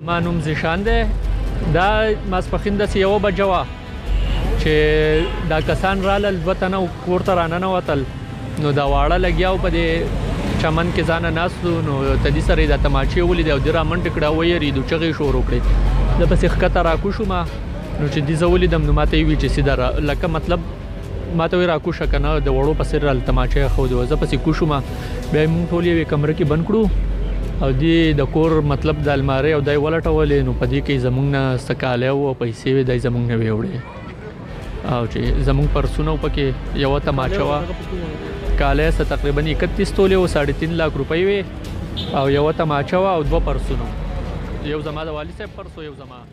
ما نوم زیشان دی دا ماسپښین داسې 1 بجه وه چې دا کسان رالل 2 تنه کور ته راننوتل نو دا واړه لګیا په دې چمن کې ځانه ناستو نو تدې سره د تماچې ولید او د را منډ کړه ویریدو چغې شروع کړې د پسې ښکته راکوشو ما نو چې دې زه ولیدم نو ماته وی چې سیده لکه مطلب ماته وی راکوشه کنه د وړو په سر رال تماچې خو د زه پسې کوشو ما بیا موږ ټول یې کمره کې بند کړو او دی د کور مطلب د الماری او دای ولټولې نو پدې کې زمونږ نه سکاله او پیسې وې دای زمونږ نه ویوړې او چې زمونږ پرسونو پکې یو تماچا وا کاله س تقریبا 31 تولې او 3.5 لک روپۍ وې او یو تماچا وا او 2 پرسونو یو زما د والي صاحب پرسو یو زما